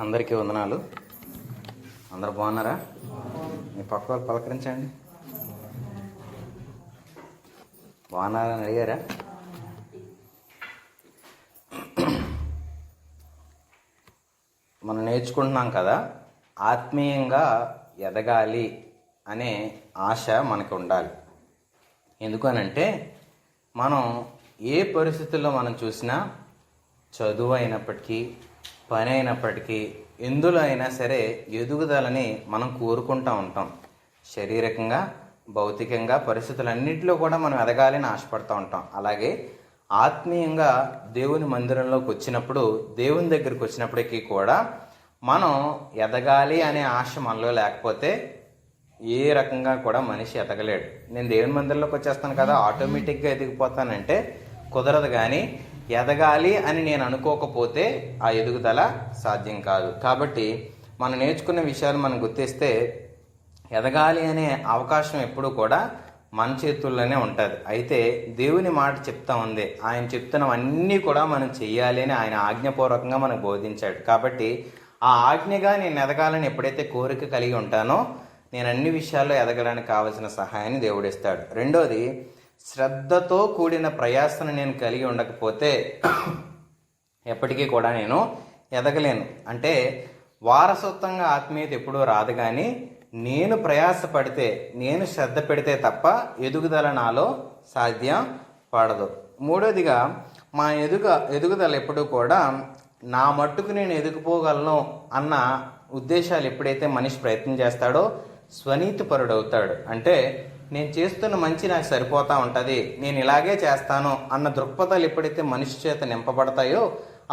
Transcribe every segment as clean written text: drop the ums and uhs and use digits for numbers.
అందరికీ వందనాలు. అందరు బాగున్నారా? మీ పక్క వాళ్ళు పలకరించండి. బాగున్నారని అడిగారా? మనం నేర్చుకుంటున్నాం కదా, ఆత్మీయంగా ఎదగాలి అనే ఆశ మనకు ఉండాలి. ఎందుకనంటే మనం ఏ పరిస్థితుల్లో మనం చూసినా, చదువు అయినప్పటికీ, పని అయినప్పటికీ, ఎందులో అయినా సరే ఎదుగుదలని మనం కోరుకుంటూ ఉంటాం. శారీరకంగా, భౌతికంగా పరిస్థితులన్నింటిలో కూడా మనం ఎదగాలని ఆశపడుతూ ఉంటాం. అలాగే ఆత్మీయంగా దేవుని మందిరంలోకి వచ్చినప్పుడు, దేవుని దగ్గరికి వచ్చినప్పటికీ కూడా మనం ఎదగాలి అనే ఆశ మనలో లేకపోతే ఏ రకంగా కూడా మనిషి ఎదగలేడు. నేను దేవుని మందిరంలోకి వచ్చేస్తాను కదా, ఆటోమేటిక్గా ఎదిగిపోతానంటే కుదరదు. కానీ ఎదగాలి అని నేను అనుకోకపోతే ఆ ఎదుగుదల సాధ్యం కాదు. కాబట్టి మనం నేర్చుకున్న విషయాలు మనం గుర్తిస్తే ఎదగాలి అనే అవకాశం ఎప్పుడు కూడా మన చేతుల్లోనే ఉంటుంది. అయితే దేవుని మాట చెప్తా ఉంది, ఆయన చెప్తున్నవన్నీ కూడా మనం చెయ్యాలి అని ఆయన ఆజ్ఞపూర్వకంగా మనకు బోధించాడు. కాబట్టి ఆ ఆజ్ఞగా నేను ఎదగాలని ఎప్పుడైతే కోరిక కలిగి ఉంటానో, నేను అన్ని విషయాల్లో ఎదగడానికి కావలసిన సహాయాన్ని దేవుడు ఇస్తాడు. రెండోది, శ్రద్ధతో కూడిన ప్రయాసను నేను కలిగి ఉండకపోతే ఎప్పటికీ కూడా నేను ఎదగలేను. అంటే వారసత్వంగా ఆత్మీయత ఎప్పుడూ రాదు, కానీ నేను ప్రయాసపడితే, నేను శ్రద్ధ పెడితే తప్ప ఎదుగుదల నాలో సాధ్యం పడదు. మూడోదిగా, మా ఎదుగుదల ఎప్పుడూ కూడా నా మట్టుకు నేను ఎదిగిపోగలను అన్న ఉద్దేశాలు ఎప్పుడైతే మనిషి ప్రయత్నం చేస్తాడో స్వనీతిపరుడవుతాడు. అంటే నేను చేస్తున్న మంచి నాకు సరిపోతూ ఉంటుంది, నేను ఇలాగే చేస్తాను అన్న దృక్పథాలు ఎప్పుడైతే మనిషి చేత నింపబడతాయో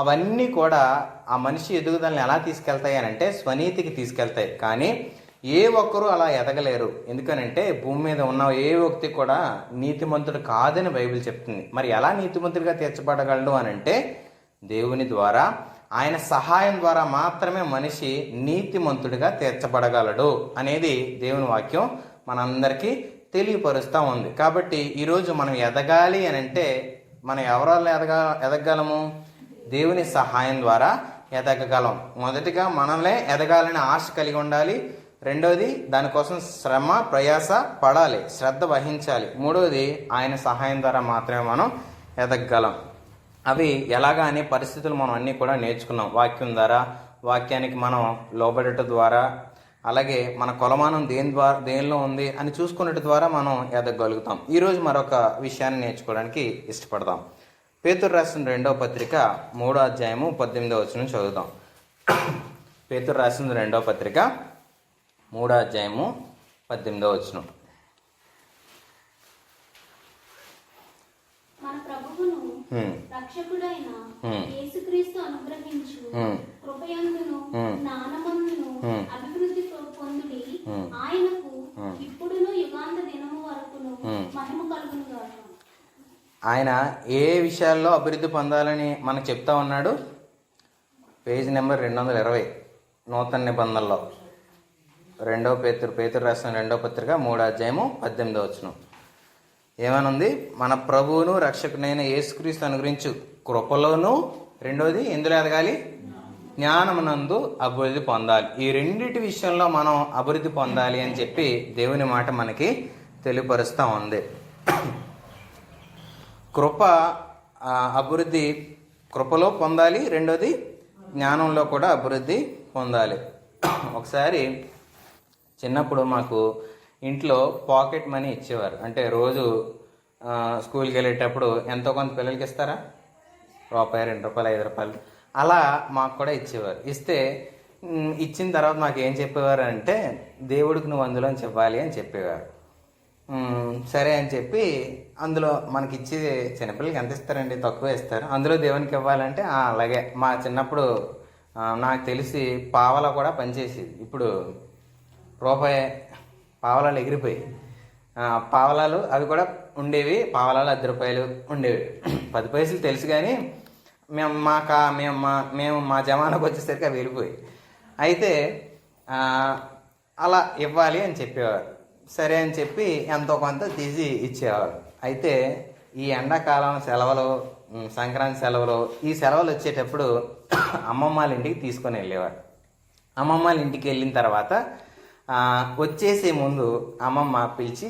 అవన్నీ కూడా ఆ మనిషి ఎదుగుదలని ఎలా తీసుకెళ్తాయి అని అంటే స్వనీతికి తీసుకెళ్తాయి. కానీ ఏ ఒక్కరూ అలా ఎదగలేరు. ఎందుకనంటే భూమి మీద ఉన్న ఏ వ్యక్తి కూడా నీతిమంతుడు కాదని బైబిల్ చెప్తుంది. మరి ఎలా నీతిమంతుడిగా తీర్చబడగలడు అని అంటే దేవుని ద్వారా, ఆయన సహాయం ద్వారా మాత్రమే మనిషి నీతిమంతుడిగా తీర్చబడగలడు అనేది దేవుని వాక్యం మనందరికీ తెలియపరుస్తూ ఉంది. కాబట్టి ఈరోజు మనం ఎదగాలి అని అంటే మనం ఎవరి ఎదగగలము? దేవుని సహాయం ద్వారా ఎదగగలం. మొదటిగా మనమే ఎదగాలని ఆశ కలిగి ఉండాలి. రెండోది, దానికోసం శ్రమ ప్రయాస పడాలి, శ్రద్ధ వహించాలి. మూడోది, ఆయన సహాయం ద్వారా మాత్రమే మనం ఎదగగలం. అవి ఎలాగా అనే పరిస్థితులు మనం అన్నీ కూడా నేర్చుకున్నాం. వాక్యం ద్వారా, వాక్యానికి మనం లోబడటం ద్వారా, అలాగే మన కొలమానం దేనిలో ఉంది అని చూసుకున్నట్టు ద్వారా మనం ఎదగలుగుతాం. ఈరోజు మరొక విషయాన్ని నేర్చుకోవడానికి ఇష్టపడదాం. పేతురు రాసిన 2వ పత్రిక 3వ అధ్యాయము 18వ వచనం చదువుదాం. పేతురు రాసిన 2వ పత్రిక 3వ అధ్యాయము 18వ వచనం. రక్షకుడైన యేసుక్రీస్తు అనుగ్రహించు కృపయందును జ్ఞానమందును అభివృద్ధి పొందుడి, ఆయనకు ఇప్పుడును యుగాంత దినము వరకును మహిమ కలుగును గాక. ఆయన ఏ విషయాల్లో అభివృద్ధి పొందాలని మనకు చెప్తా ఉన్నాడు? పేజ్ నెంబర్ 220 నూతన నిబంధనలో పేతురు రాసిన 2వ పత్రిక 3వ అధ్యాయము 18వ వచనం ఏమనుంది? మన ప్రభువును రక్షకునైన యేసుక్రీస్తు అనుగ్రహించు కృపలోను, రెండోది ఎందులో ఎదగాలి? జ్ఞానమునందు అభివృద్ధి పొందాలి. ఈ రెండిటి విషయంలో మనం అభివృద్ధి పొందాలి అని చెప్పి దేవుని మాట మనకి తెలియపరుస్తూ ఉంది. కృప అభివృద్ధి కృపలో పొందాలి, రెండోది జ్ఞానంలో కూడా అభివృద్ధి పొందాలి. ఒకసారి చిన్నప్పుడు మాకు ఇంట్లో పాకెట్ మనీ ఇచ్చేవారు. అంటే రోజు స్కూల్కి వెళ్ళేటప్పుడు ఎంతో కొంత పిల్లలకి ఇస్తారా, రూపాయి, 2 రూపాయలు, 5 రూపాయలు అలా మాకు కూడా ఇచ్చేవారు. ఇచ్చిన తర్వాత మాకు ఏం చెప్పేవారు అంటే, దేవుడికి నువ్వు అందులోంచి ఇవ్వాలి అని చెప్పేవారు. సరే అని చెప్పి అందులో మనకి ఇచ్చి, చిన్నపిల్లలకి ఎంత ఇస్తారండి? తక్కువ ఇస్తారు. అందులో దేవునికి ఇవ్వాలంటే అలాగే. మా చిన్నప్పుడు నాకు తెలిసి పావలా కూడా పనిచేసేది. ఇప్పుడు రూపాయి పావలాలు ఎగిరిపోయి, పావలాలు అవి కూడా ఉండేవి. పావలాలు 10 రూపాయలు ఉండేవి. 10 పైసలు తెలుసు, కానీ మేము మా జమానాకు వచ్చేసరికి అవి వెళ్ళిపోయి. అయితే అలా ఇవ్వాలి అని చెప్పేవారు. సరే అని చెప్పి ఎంతో కొంత తీసి ఇచ్చేవారు. అయితే ఈ ఎండాకాలం సెలవులు, సంక్రాంతి సెలవులు, ఈ సెలవులు వచ్చేటప్పుడు అమ్మమ్మ వాళ్ళ ఇంటికి తీసుకొని వెళ్ళేవారు. అమ్మమ్మ వాళ్ళ ఇంటికి వెళ్ళిన తర్వాత వచ్చేసే ముందు అమ్మమ్మ పిలిచి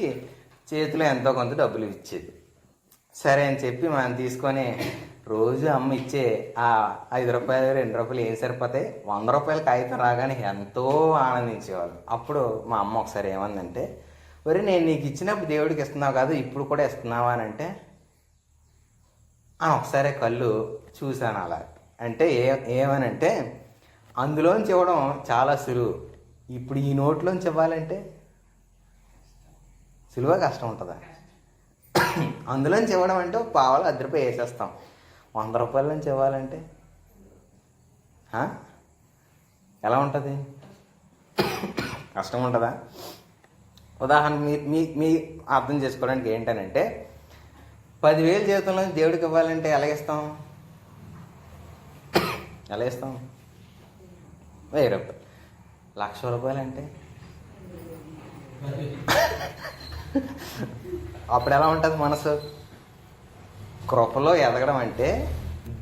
చేతిలో ఎంతో కొంత డబ్బులు ఇచ్చేది. సరే అని చెప్పి మనం తీసుకొని రోజు అమ్మ ఇచ్చే ఆ 5 రూపాయలు 2 రూపాయలు ఏం సరిపోతాయి, 100 రూపాయల కాగితం రాగానే ఎంతో ఆనందించేవాళ్ళు. అప్పుడు మా అమ్మ ఒకసారి ఏమందంటే, ఒరే నేను నీకు ఇచ్చినప్పుడు దేవుడికి ఇస్తున్నావు కాదు, ఇప్పుడు కూడా ఇస్తున్నావా అని అంటే ఒకసారి కళ్ళు చూశాను అలా. అంటే ఏమనంటే అందులోంచి ఇవ్వడం చాలా సులువు, ఇప్పుడు ఈ నోట్లోంచి ఇవ్వాలంటే సులువుగా కష్టం ఉంటుందా? అందులోంచి ఇవ్వడం అంటే పావలు 10 రూపాయలు వేసేస్తాం, 100 రూపాయల నుంచి ఇవ్వాలంటే ఎలా ఉంటుంది? కష్టం ఉంటుందా? ఉదాహరణ మీ అర్థం చేసుకోవడానికి ఏంటనంటే 10,000 జీవితంలో దేవుడికి ఇవ్వాలంటే ఎలా ఇస్తాం? 1000 రూపాయలు. 1,00,000 రూపాయలు అంటే అప్పుడు ఎలా ఉంటుంది మనసు? కృపలో ఎదగడం అంటే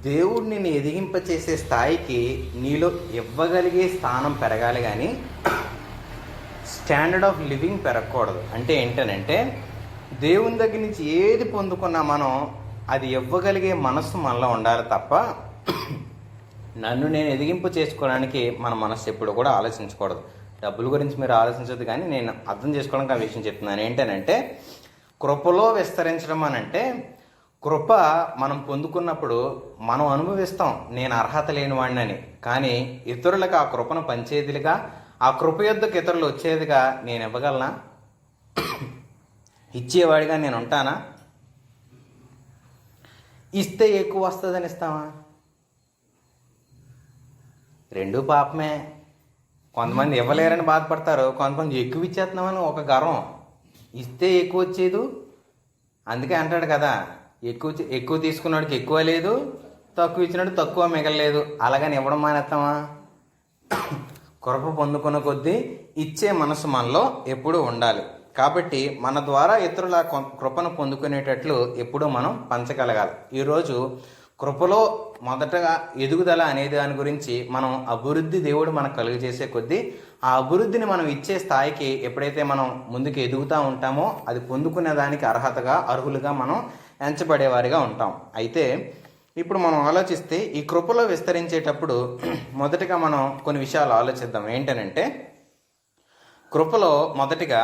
దేవుడు నిన్ను ఎదిగింపచేసే స్థాయికి నీలో ఇవ్వగలిగే స్థానం పెరగాలి, కానీ స్టాండర్డ్ ఆఫ్ లివింగ్ పెరగకూడదు. అంటే ఏంటనంటే దేవుని దగ్గర నుంచి ఏది పొందుకున్నా మనం అది ఇవ్వగలిగే మనస్సు మనలో ఉండాలి తప్ప నన్ను నేను ఎదిగింపు చేసుకోవడానికి మన మనస్సు ఎప్పుడు కూడా ఆలోచించకూడదు. డబ్బుల గురించి మీరు ఆలోచించదు, కానీ నేను అర్థం చేసుకోవడానికి ఆ విషయం చెప్తున్నాను. ఏంటనంటే కృపలో విస్తరించడం అని అంటే కృప మనం పొందుకున్నప్పుడు మనం అనుభవిస్తాం నేను అర్హత లేని వాడినని, కానీ ఇతరులకు ఆ కృపను పంచేదిగా, ఆ కృప యొద్దకు ఇతరులు వచ్చేదిగా నేను ఇవ్వగలనా? ఇచ్చేవాడిగా నేను ఉంటానా? ఇస్తే ఎక్కువ వస్తుందని ఇస్తామా? రెండూ పాపమే. కొంతమంది ఇవ్వలేరని బాధపడతారు, కొంతమంది ఎక్కువ ఇచ్చేస్తున్నామని ఒక గర్వం. ఇస్తే ఎక్కువ వచ్చేది, అందుకే అంటాడు కదా, ఎక్కువ తీసుకున్నాడికి ఎక్కువ లేదు, తక్కువ ఇచ్చినాడు తక్కువ మిగలలేదు. అలాగని ఇవ్వడం మానేస్తామా? కృప పొందుకున్న కొద్దీ ఇచ్చే మనసు మనలో ఎప్పుడూ ఉండాలి. కాబట్టి మన ద్వారా ఇతరుల కృపను పొందుకునేటట్లు ఎప్పుడూ మనం పంచగలగాలి. ఈరోజు కృపలో మొదటగా ఎదుగుదల అనే దాని గురించి మనం అభివృద్ధి దేవుడు మనకు కలుగజేసే కొద్దీ ఆ అభివృద్ధిని మనం ఇచ్చే స్థాయికి ఎప్పుడైతే మనం ముందుకు ఎదుగుతూ ఉంటామో అది పొందుకునే దానికి అర్హులుగా మనం ఎంచబడేవారిగా ఉంటాం. అయితే ఇప్పుడు మనం ఆలోచిస్తే ఈ కృపలో విస్తరించేటప్పుడు మొదటగా మనం కొన్ని విషయాలు ఆలోచిద్దాం. ఏంటనంటే కృపలో మొదటిగా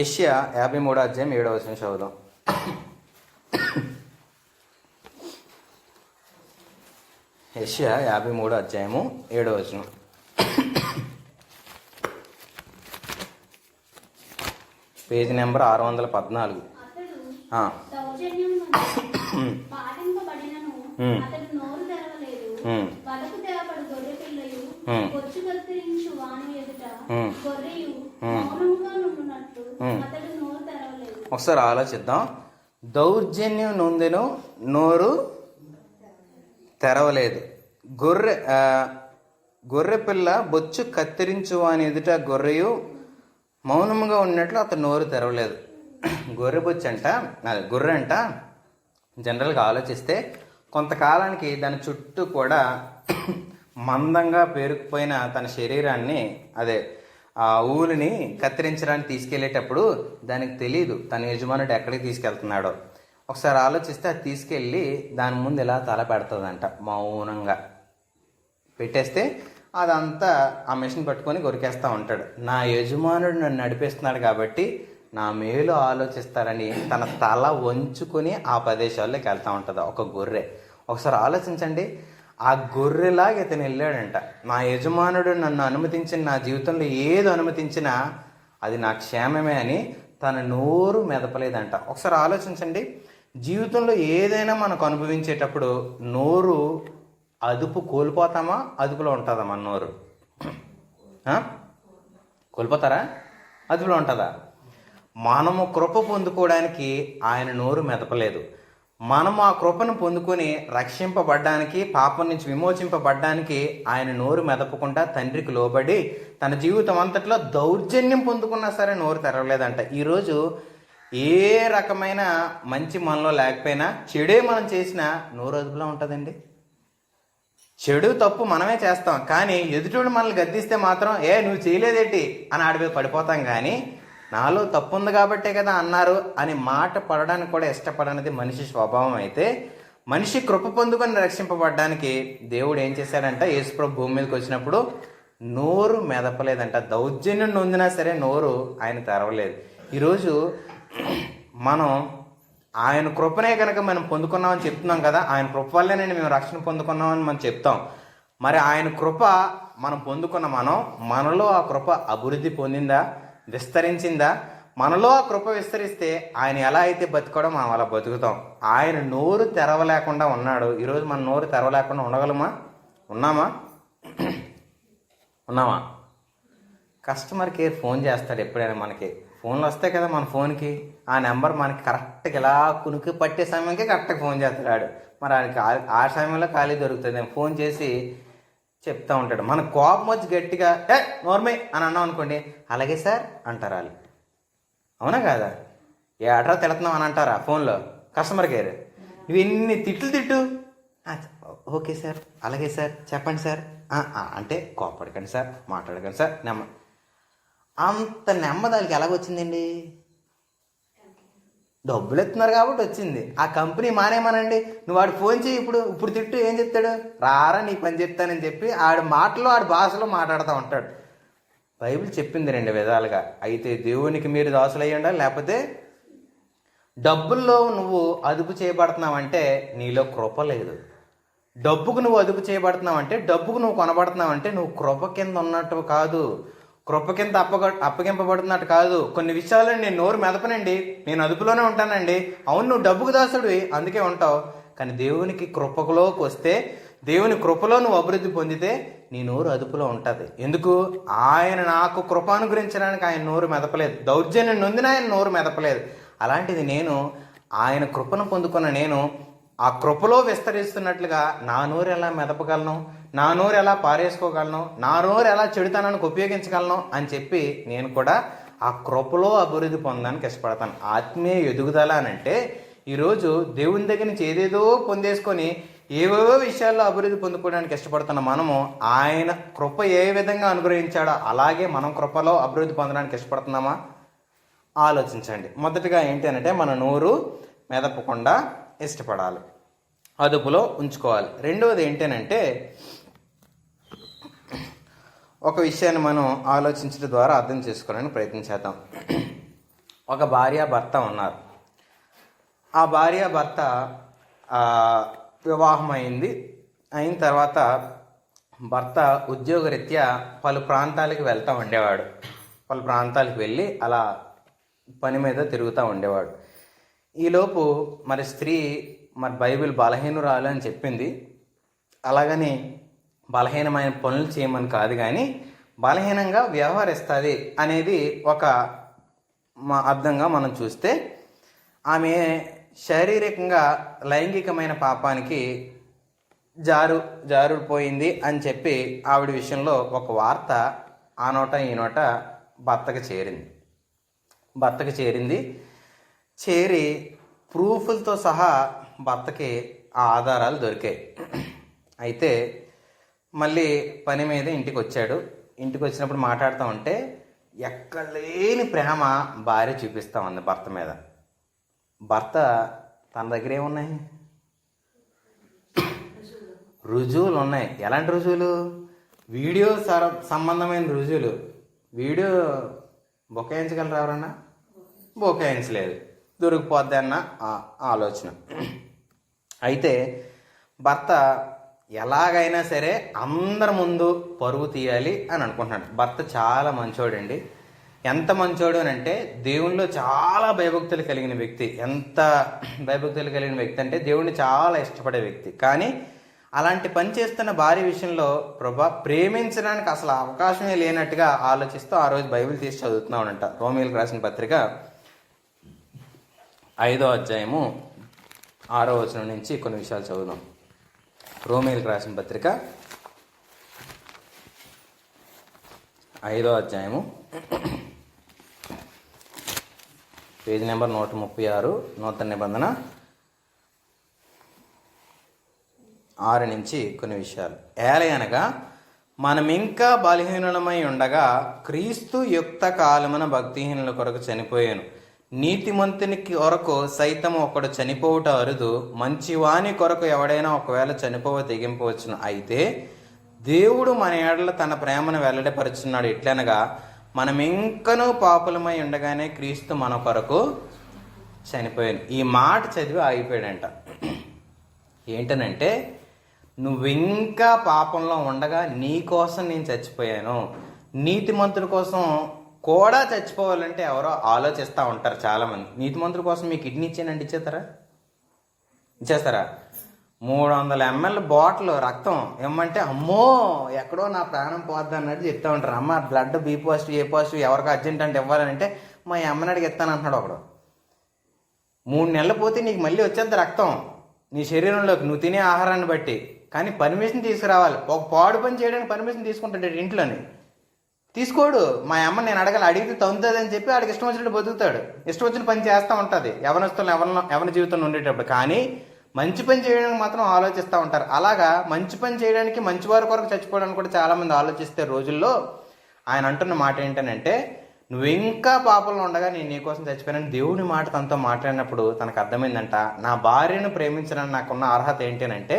యెషయా 53:7 చదువుదాం. యెషయా 53:7 పేజీ నెంబర్ 614. ఒకసారి ఆలోచిద్దాం. దౌర్జన్యం నొందెను, నోరు తెరవలేదు. గొర్రె పిల్ల బొచ్చు కత్తిరించు అని ఎదుట గొర్రెయు మౌనముగా ఉన్నట్లు అతను నోరు తెరవలేదు. గొర్రె అంట జనరల్గా ఆలోచిస్తే కొంతకాలానికి దాని చుట్టూ కూడా మందంగా పేరుకుపోయిన తన శరీరాన్ని ఆ ఊలిని కత్తిరించడానికి తీసుకెళ్లేటప్పుడు దానికి తెలియదు తన యజమానుడు ఎక్కడికి తీసుకెళ్తున్నాడో. ఒకసారి ఆలోచిస్తే అది తీసుకెళ్ళి దాని ముందు ఇలా తల పెడుతుందంట, మౌనంగా పెట్టేస్తే అదంతా ఆ మెషిన్ పట్టుకొని కొరికేస్తూ ఉంటాడు. నా యజమానుడు నన్ను నడిపిస్తున్నాడు కాబట్టి నా మేలు ఆలోచిస్తారని తన తల వంచుకొని ఆ ప్రదేశాల్లోకి వెళ్తూ ఉంటుంది ఒక గొర్రె. ఒకసారి ఆలోచించండి, ఆ గొర్రెలాగా ఇతను వెళ్ళాడంట. నా యజమానుడు నన్ను అనుమతించిన, నా జీవితంలో ఏది అనుమతించినా అది నా క్షేమమే అని తన నోరు మెదపలేదంట. ఒకసారి ఆలోచించండి, జీవితంలో ఏదైనా మనకు అనుభవించేటప్పుడు నోరు అదుపు కోల్పోతామా, అదుపులో ఉంటుందా? మన నోరు కోల్పోతారా, అదుపులో ఉంటుందా? మనము కృప పొందుకోవడానికి ఆయన నోరు మెదపలేదు. మనం ఆ కృపను పొందుకొని రక్షింపబడ్డానికి, పాపం నుంచి విమోచింపబడ్డానికి ఆయన నోరు మెదపకుండా తండ్రికి లోబడి తన జీవితం అంతట్లో దౌర్జన్యం పొందుకున్నా సరే నోరు తెరవలేదంట. ఈరోజు ఏ రకమైన మంచి మనలో లేకపోయినా చెడే మనం చేసినా నోరు అదుపులో ఉంటుందండి. చెడు తప్పు మనమే చేస్తాం, కానీ ఎదుటోడు మనల్ని గద్దిస్తే మాత్రం నువ్వు చేయలేదేంటి అని ఆడి మీద పడిపోతాం. కానీ నాలో తప్పు ఉంది కాబట్టే కదా అన్నారు అని మాట పడడానికి కూడా ఇష్టపడనిది మనిషి స్వభావం. అయితే మనిషి కృప పొందుకొని రక్షింపబడడానికి దేవుడు ఏం చేశాడంట, యేసుప్రభు భూమి మీదకి వచ్చినప్పుడు నోరు మెదపలేదంట. దౌర్జన్యం నొందినా సరే నోరు ఆయన తెరవలేదు. ఈరోజు మనం ఆయన కృపనే కనుక మనం పొందుకున్నామని చెప్తున్నాం కదా, ఆయన కృప వల్లేనండి మేము రక్షణ పొందుకున్నామని మనం చెప్తాం. మరి ఆయన కృప మనం పొందుకున్న మనలో ఆ కృప అభివృద్ధి పొందిందా, విస్తరించిందా? మనలో ఆ కృప విస్తరిస్తే ఆయన ఎలా అయితే బతుకోవడో మనం అలా బతుకుతాం. ఆయన నోరు తెరవలేకుండా ఉన్నాడు. ఈరోజు మన నోరు తెరవలేకుండా ఉండగలమా? ఉన్నామా? కస్టమర్ కేర్ ఫోన్ చేస్తాడు ఎప్పుడైనా. మనకి ఫోన్లు వస్తాయి కదా మన ఫోన్కి, ఆ నెంబర్ మనకి కరెక్ట్గా ఇలా కునికి పట్టే సమయానికి కరెక్ట్గా ఫోన్ చేస్తాడు. మరి ఆయనకి ఆ సమయంలో ఖాళీ దొరుకుతుంది. ఫోన్ చేసి చెప్తా ఉంటాడు. మన కోపం వచ్చి గట్టిగా నోర్మే అని అన్నాం అనుకోండి, అలాగే సార్ అంటారు వాళ్ళు. అవునా కాదా? ఏట్రా తిడుతున్నాం అని అంటారా ఫోన్లో కస్టమర్ కేర్? ఇవన్నీ తిట్టు ఓకే సార్, అలాగే సార్, చెప్పండి సార్ అంటే కోపడకండి సార్, మాట్లాడకండి సార్. అంత నెమ్మదానికి ఎలాగొచ్చిందండి? డబ్బులు ఎత్తున్నారు కాబట్టి వచ్చింది. ఆ కంపెనీ మానేమనండి, నువ్వు వాడు ఫోన్ చేయి, ఇప్పుడు తిట్టు, ఏం చెప్తాడు? రారా నీ పని చెప్తానని చెప్పి ఆడి మాటలో ఆడి భాషలో మాట్లాడుతూ ఉంటాడు. బైబిల్ చెప్పింది 2 విధాలుగా. అయితే దేవునికి మీరు దాసులయ్యి ఉండాలి, లేకపోతే డబ్బుల్లో నువ్వు అదుపు చేయబడుతున్నావంటే నీలో కృప లేదు. డబ్బుకు నువ్వు అదుపు చేయబడుతున్నావంటే, డబ్బుకు నువ్వు కొనబడుతున్నావంటే నువ్వు కృప కింద ఉన్నట్టు కాదు, కృప కింద అప్పగింపబడుతున్నట్టు కాదు. కొన్ని విషయాల్లో నేను నోరు మెదపనండి, నేను అదుపులోనే ఉంటానండి. అవును, నువ్వు డబ్బుకు దాసుడివి అందుకే ఉంటావు. కానీ దేవునికి కృపలోకి వస్తే, దేవుని కృపలో నువ్వు అభివృద్ధి పొందితే నీ నోరు అదుపులో ఉంటుంది. ఎందుకు? ఆయన నాకు కృప అనుగ్రహించడానికి ఆయన నోరు మెదపలేదు. దౌర్జన్యం నొందిన ఆయన నోరు మెదపలేదు. అలాంటిది నేను ఆయన కృపను పొందుకున్న నేను ఆ కృపలో విస్తరిస్తున్నట్లుగా నా నోరు ఎలా మెదపగలను, నా నోరు ఎలా పారేసుకోగలను, నా నోరు ఎలా చెడుతనానికి ఉపయోగించగలను అని చెప్పి నేను కూడా ఆ కృపలో అభివృద్ధి పొందడానికి ఇష్టపడతాను. ఆత్మీయ ఎదుగుదల అని అంటే ఈరోజు దేవుని దగ్గర నుంచి ఏదేదో పొందేసుకొని ఏవేవో విషయాల్లో అభివృద్ధి పొందుకోవడానికి ఇష్టపడుతున్న మనము ఆయన కృప ఏ విధంగా అనుగ్రహించాడో అలాగే మనం కృపలో అభివృద్ధి పొందడానికి ఇష్టపడుతున్నామా? ఆలోచించండి. మొదటిగా ఏంటి అంటే మన నోరు మెదపకుండా ఇష్టపడాలి, అదుపులో ఉంచుకోవాలి. రెండవది ఏంటంటే ఒక విషయాన్ని మనం ఆలోచించడం ద్వారా అర్థం చేసుకోవడానికి ప్రయత్నం చేద్దాం. ఒక భార్యాభర్త ఉన్నారు. ఆ భార్యాభర్త వివాహం అయిన తర్వాత భర్త ఉద్యోగరీత్యా పలు ప్రాంతాలకు వెళ్తూ ఉండేవాడు. పలు ప్రాంతాలకు వెళ్ళి అలా పని మీద తిరుగుతూ ఉండేవాడు. ఈలోపు మరి స్త్రీ మరి బైబిల్ బలహీనురాలు అని చెప్పింది. అలాగని బలహీనమైన పనులు చేయమని కాదు, కానీ బలహీనంగా వ్యవహరిస్తుంది అనేది ఒక అర్థంగా మనం చూస్తే ఆమె శారీరకంగా లైంగికమైన పాపానికి జారుపోయింది అని చెప్పి ఆవిడ విషయంలో ఒక వార్త ఆ నోట ఈ నోట భర్తకి చేరి ప్రూఫ్లతో సహా భర్తకి ఆ ఆధారాలు దొరికాయి. అయితే మళ్ళీ పని మీద ఇంటికి వచ్చాడు. ఇంటికి వచ్చినప్పుడు మాట్లాడుతూ ఉంటే ఎక్కడ లేని ప్రేమ భార్య చూపిస్తూ ఉంది భర్త మీద. భర్త తన దగ్గర ఏమున్నాయి? రుజువులు ఉన్నాయి. ఎలాంటి రుజువులు? వీడియో సంబంధమైన రుజువులు. వీడియో బొకాయించగలరు ఎవరన్నా? బొకాయించలేదు, దొరికిపోద్ది అన్న ఆలోచన. అయితే భర్త ఎలాగైనా సరే అందరి ముందు పరువు తీయాలి అని అనుకుంటున్నాడు. భర్త చాలా మంచోడండి. ఎంత మంచోడు అని అంటే దేవునిలో చాలా భయభక్తులు కలిగిన వ్యక్తి. ఎంత భయభక్తులు కలిగిన వ్యక్తి అంటే దేవుడిని చాలా ఇష్టపడే వ్యక్తి. కానీ అలాంటి పని చేస్తున్న భార్య విషయంలో ప్రేమించడానికి అసలు అవకాశమే లేనట్టుగా ఆలోచిస్తూ ఆ రోజు బైబిల్ తీసి చదువుతున్నాడంట. రోమీయులకు రాసిన పత్రిక 5వ అధ్యాయము 6వ వచనం నుంచి కొన్ని విషయాలు చదువుదాం. రోమీయులకు రాసిన పత్రిక 5వ అధ్యాయము పేజీ నెంబర్ 136, నూతన నిబంధన, 6 నుంచి కొన్ని విషయాలు. ఏలయనగా మనం ఇంకా బలహీనులమై ఉండగా క్రీస్తు యుక్త కాలమున భక్తిహీనుల కొరకు చనిపోయాను. నీతిమంతుని కొరకు సైతం ఒకడు చనిపోవుట అరుదు, మంచివాని కొరకు ఎవడైనా ఒకవేళ చనిపోవ తెగింపవచ్చును. అయితే దేవుడు మన ఏడల తన ప్రేమను వెల్లడిపరుచున్నాడు. ఎట్లనగా మనం ఇంకనూ పాపులమై ఉండగానే క్రీస్తు మన కొరకు చనిపోయాను. ఈ మాట చదివి ఆగిపోయాడంట. ఏంటనంటే, నువ్వింకా పాపంలో ఉండగా నీ కోసం నేను చచ్చిపోయాను. నీతిమంతుల కోసం కూడా చచ్చిపోవాలంటే ఎవరో ఆలోచిస్తూ ఉంటారు చాలామంది. నీతిమంతుల కోసం మీ కిడ్నీ ఇచ్చానండి, ఇచ్చేస్తారా? 300 ml బాటిల్ రక్తం ఏమంటే అమ్మో ఎక్కడో నా ప్రాణం పోద్ది అన్నట్టు చెప్తా ఉంటారు. అమ్మ బ్లడ్ బి పాజిటివ్ ఏ పాజిటివ్ ఎవరికి అర్జెంట్ అంటే ఇవ్వాలంటే మా అమ్మని అడిగి ఇస్తాను అంటున్నాడు ఒకడు. 3 నెలలు పోతే నీకు మళ్ళీ వచ్చేది రక్తం నీ శరీరంలోకి, నువ్వు తినే ఆహారాన్ని బట్టి. కానీ పర్మిషన్ తీసుకురావాలి. ఒక పాడు పని చేయడానికి పర్మిషన్ తీసుకుంటాడు ఇంట్లోని, తీసుకోడు. మా అమ్మ నేను అడిగితే తొందరది అని చెప్పి ఆడికి ఇష్టం వచ్చినట్టు బతుకుతాడు, ఇష్టం వచ్చిన పని చేస్తూ ఉంటుంది యవనస్తులు ఎవరి జీవితంలో ఉండేటప్పుడు. కానీ మంచి పని చేయడానికి మాత్రం ఆలోచిస్తూ ఉంటారు. అలాగా మంచి పని చేయడానికి, మంచివారి కొరకు చచ్చిపోవడానికి కూడా చాలామంది ఆలోచిస్తే రోజుల్లో ఆయన అంటున్న మాట ఏంటనంటే, నువ్వు ఇంకా పాపంలో ఉండగా నేను నీకోసం చచ్చిపోయానని దేవుని మాట తనతో మాట్లాడినప్పుడు తనకు అర్థమైందంట, నా భార్యను ప్రేమించడానికి నాకున్న అర్హత ఏంటనంటే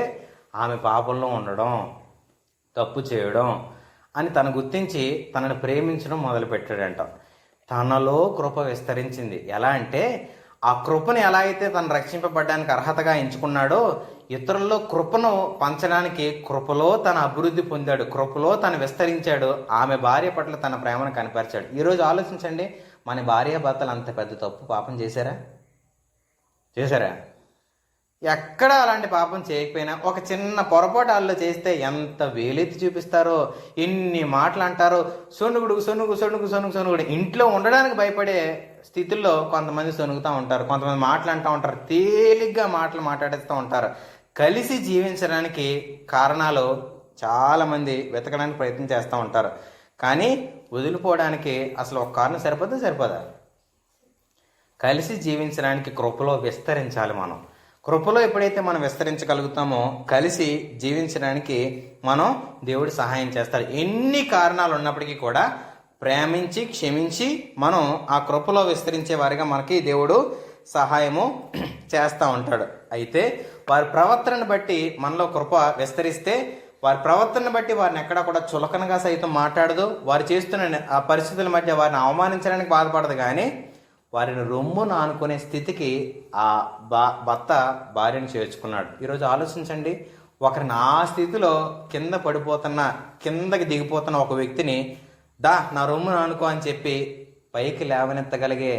ఆమె పాపంలో ఉండడం, తప్పు చేయడం అని తను గుర్తించి తనను ప్రేమించడం మొదలుపెట్టాడంట. తనలో కృప విస్తరించింది. ఎలా అంటే, ఆ కృపను ఎలా అయితే తను రక్షింపబడడానికి అర్హతగా ఎంచుకున్నాడో, ఇతరుల్లో కృపను పంచడానికి కృపలో తన అభివృద్ధి పొందాడు, కృపలో తను విస్తరించాడు, ఆమె భార్య పట్ల తన ప్రేమను కనపరిచాడు. ఈరోజు ఆలోచించండి, మన భార్య భర్తలు అంత పెద్ద తప్పు పాపం చేశారా? ఎక్కడ అలాంటి పాపం చేయకపోయినా ఒక చిన్న పొరపాటు వాళ్ళు చేస్తే ఎంత వేలెత్తి చూపిస్తారో, ఎన్ని మాటలు అంటారో. సొనుగుడు ఇంట్లో ఉండడానికి భయపడే స్థితిలో కొంతమంది సొనుగుతూ ఉంటారు, కొంతమంది మాటలు అంటూ ఉంటారు, తేలిగ్గా మాటలు మాట్లాడేస్తూ ఉంటారు. కలిసి జీవించడానికి కారణాలు చాలామంది వెతకడానికి ప్రయత్నం చేస్తూ ఉంటారు. కానీ వదిలిపోవడానికి అసలు ఒక కారణం సరిపోదా? కలిసి జీవించడానికి కృపలో విస్తరించాలి. మనం కృపలో ఎప్పుడైతే మనం విస్తరించగలుగుతామో కలిసి జీవించడానికి మనం దేవుడు సహాయం చేస్తాడు. ఎన్ని కారణాలు ఉన్నప్పటికీ కూడా ప్రేమించి క్షమించి మనం ఆ కృపలో విస్తరించే వారిగా మనకి దేవుడు సహాయము చేస్తూ ఉంటాడు. అయితే వారి ప్రవర్తనను బట్టి మనలో కృప విస్తరిస్తే, వారి ప్రవర్తనను బట్టి వారిని ఎక్కడా కూడా చులకనగా సైతం మాట్లాడదు, వారు చేస్తున్న ఆ పరిస్థితుల మధ్య వారిని అవమానించడానికి బాధపడదు. కానీ వారిని రొమ్మును ఆనుకునే స్థితికి ఆ భర్త భార్యను చేర్చుకున్నాడు. ఈరోజు ఆలోచించండి, ఒకరిని ఆ స్థితిలో కిందకి దిగిపోతున్న ఒక వ్యక్తిని నా రొమ్మును ఆనుకో అని చెప్పి పైకి లేవనెత్తగలిగే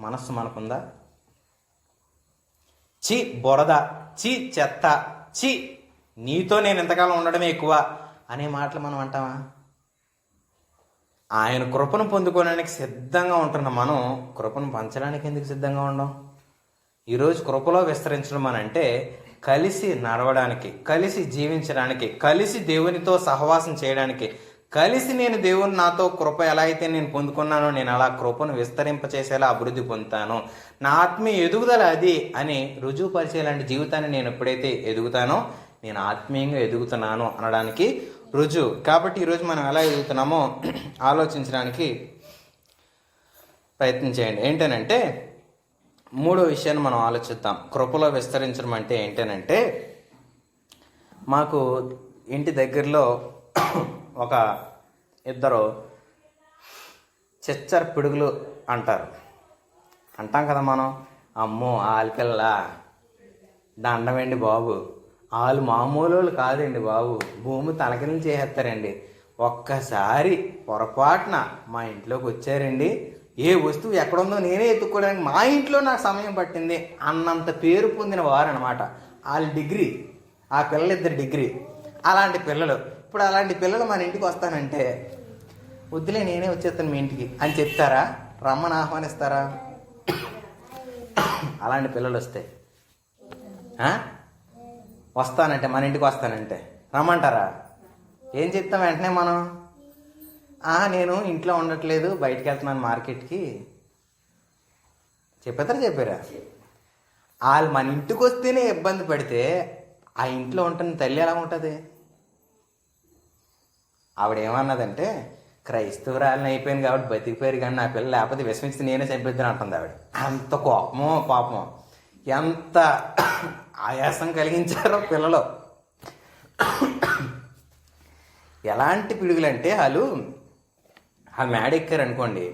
మనస్సు మనకుందా? చి బురద, చి చెత్త, చి నీతో నేను ఎంతకాలం ఉండడమే ఎక్కువ అనే మాటలు మనం అంటామా? ఆయన కృపను పొందుకోవడానికి సిద్ధంగా ఉంటున్న మనం కృపను పంచడానికి ఎందుకు సిద్ధంగా ఉండం? ఈరోజు కృపలో విస్తరించడం అంటే కలిసి నడవడానికి, కలిసి జీవించడానికి, కలిసి దేవునితో సహవాసం చేయడానికి, కలిసి నేను దేవుని నాతో కృప ఎలా అయితే నేను పొందుకున్నానో నేను అలా కృపను విస్తరింపచేసేలా అభివృద్ధి పొందుతాను, నా ఆత్మీయ ఎదుగుదల అది అని రుజువుపరిచేలాంటి జీవితాన్ని నేను ఎప్పుడైతే ఎదుగుతానో నేను ఆత్మీయంగా ఎదుగుతున్నాను అనడానికి రుజువు. కాబట్టి ఈరోజు మనం ఎలా ఎదుగుతున్నామో ఆలోచించడానికి ప్రయత్నం చేయండి. ఏంటనంటే, 3వ విషయాన్ని మనం ఆలోచిద్దాం. కృపలో విస్తరించడం అంటే ఏంటనంటే, మాకు ఇంటి దగ్గరలో ఒక ఇద్దరు చిచ్చర పిడుగులు అంటాం కదా మనం. అమ్మో ఆలిపిల్ల దండమండి బాబు, వాళ్ళు మామూలు కాదండి బాబు, భూమి తలకిందులు చేసేస్తారండి. ఒక్కసారి పొరపాటున మా ఇంట్లోకి వచ్చారండి, ఏ వస్తువు ఎక్కడుందో నేనే ఎత్తుక్కోవడానికి మా ఇంట్లో నాకు సమయం పట్టింది అన్నంత పేరు పొందిన వారు అనమాట. వాళ్ళ డిగ్రీ, ఆ పిల్లలిద్దరు డిగ్రీ. అలాంటి పిల్లలు, ఇప్పుడు అలాంటి పిల్లలు మన ఇంటికి వస్తానంటే వద్దులే నేనే వచ్చేస్తాను మీ ఇంటికి అని చెప్తారా? రమ్మని ఆహ్వానిస్తారా? అలాంటి పిల్లలు వస్తే వస్తానంటే, మన ఇంటికి వస్తానంటే రమ్మంటారా? ఏం చెప్తాం వెంటనే మనం? నేను ఇంట్లో ఉండట్లేదు, బయటికి వెళ్తున్నాను మార్కెట్కి చెప్పారా? వాళ్ళు మన ఇంటికి వస్తేనే ఇబ్బంది పడితే ఆ ఇంట్లో ఉంటున్న తల్లి ఎలా ఉంటుంది? ఆవిడ ఏమన్నదంటే, క్రైస్తవురాలని అయిపోయింది కాబట్టి బతికిపోయారు, కానీ నా పిల్ల లేకపోతే విషమించి నేనే చంపిద్దాను అంటుంది ఆవిడ. అంత కోపమో పాపమో, ఎంత ఆయాసం కలిగించారో పిల్లలు. ఎలాంటి పిడుగులంటే వాళ్ళు ఆ మేడ ఎక్కారు అనుకోండి,